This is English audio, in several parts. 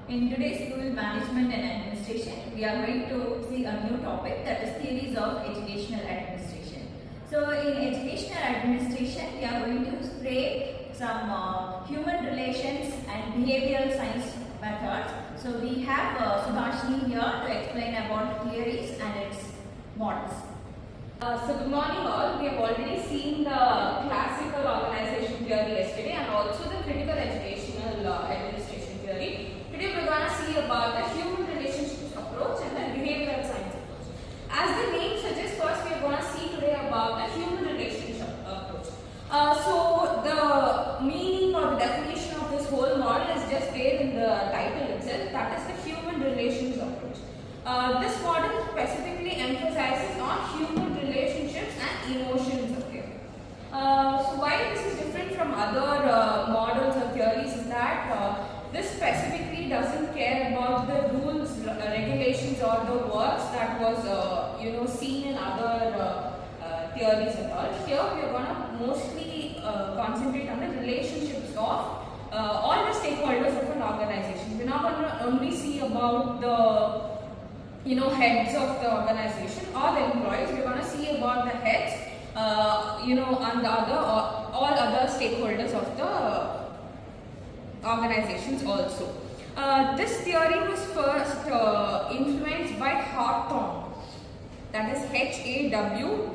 In today's school management and administration, we are going to see a new topic, that is theories of educational administration. So in educational administration, we are going to spray some human relations and behavioral science methods. So we have Subhashini here to explain about theories and its models. So good morning all. We have already seen the classical organization theory yesterday and also the critical educational administration theory. Today we are going to see about the human relationships approach and the behavioral science approach. As the name suggests, first we are going to see today about the human relationship approach. So the meaning or the definition of this whole model is just there in the title itself, that is the human relations approach. This model specifically emphasizes on human relationships and emotions. Okay. So why this is different from other models or theories is that this specifically doesn't care about the rules, regulations or the works that was seen in other theories at all. Here we are going to mostly concentrate on the relationships of all the stakeholders of an organization. We're not going to only see about the heads of the organization or the employees. We're going to see about the heads, and the all other stakeholders of the organizations also. This theory was first influenced by Hawthorne, that is Hawthorne.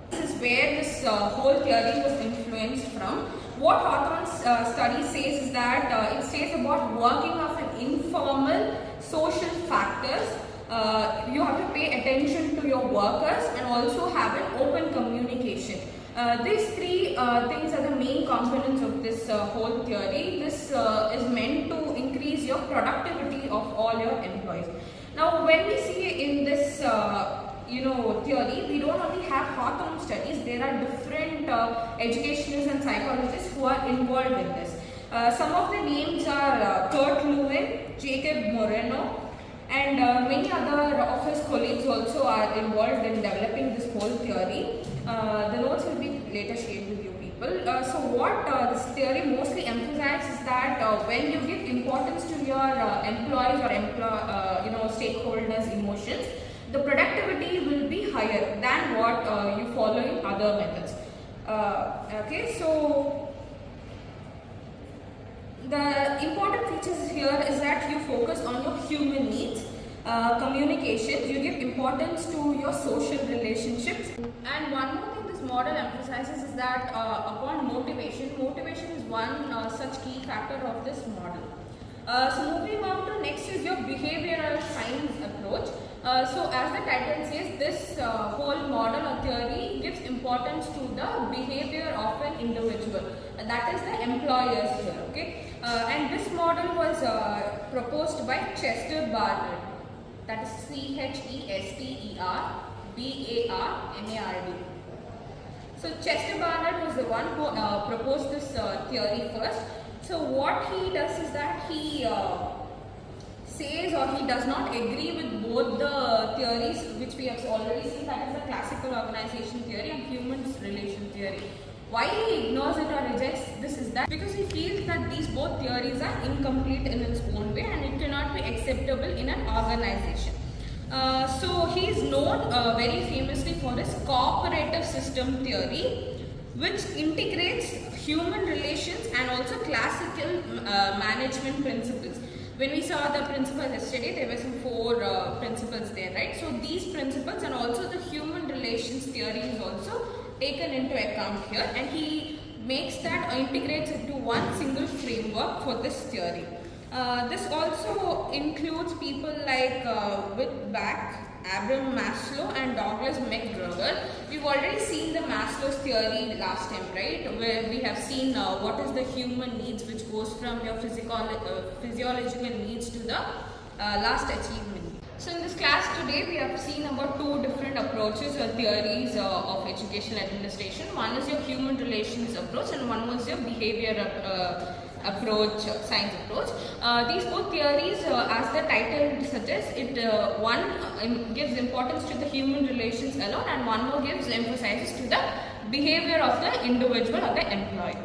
This is where this whole theory was influenced from. What Hawthorne's study says is that it says about working of an informal social factors. You have to pay attention to your workers and also have an open communication. These three things are the main components of this whole theory. This is meant to increase your productivity of all your employees. Now, when we see in this theory, we don't only have Hawthorne studies. There are different educationists and psychologists who are involved in this. Some of the names are Kurt Lewin, Jacob Moreno, and many other of his colleagues also are involved in developing this whole theory. The notes will be later shared with you people. So what this theory mostly emphasizes is that when you give importance to your employees or stakeholders' emotions, the productivity will be higher than what you follow in other methods. Okay, so the important features here is that you focus on your human needs, communications, you give importance to your social relationships. And one more thing this model emphasizes is that upon motivation is one such key factor of this model. So moving on to next is your behavioral science approach. So as the title says, this whole model or theory gives importance to the behavior of an individual, that is the employers here. Okay, and this model was proposed by Chester Barnard, that is Chesterbarnard. So Chester Barnard was the one who proposed this theory first. So what he does is that he says, or he does not agree with both the theories which we have already seen, that is the classical organization theory and human relation theory. Why he ignores it or rejects this is that because he feels that these both theories are incomplete in its own way and it cannot be acceptable in an organization. So he is known very famously for his cooperative system theory, which integrates human relations and also classical management principles. When we saw the principles yesterday, there were some 4 principles there, right? So these principles and also the human relations theory is also taken into account here, and he makes that integrates it to one single framework for this theory. This also includes people like Wittbach, Abraham Maslow and Douglas McGregor. We've already seen the Maslow's theory last time, right? Where we have seen what is the human needs, which goes from your physiological needs to the last achievement. So in this class today, we have seen about 2 different approaches or theories of educational administration. One is your human relations approach and one was your behavior approach, science approach. These both theories, as the title suggests, one gives importance to the human relations alone and one more gives emphasizes to the behavior of the individual or the employee.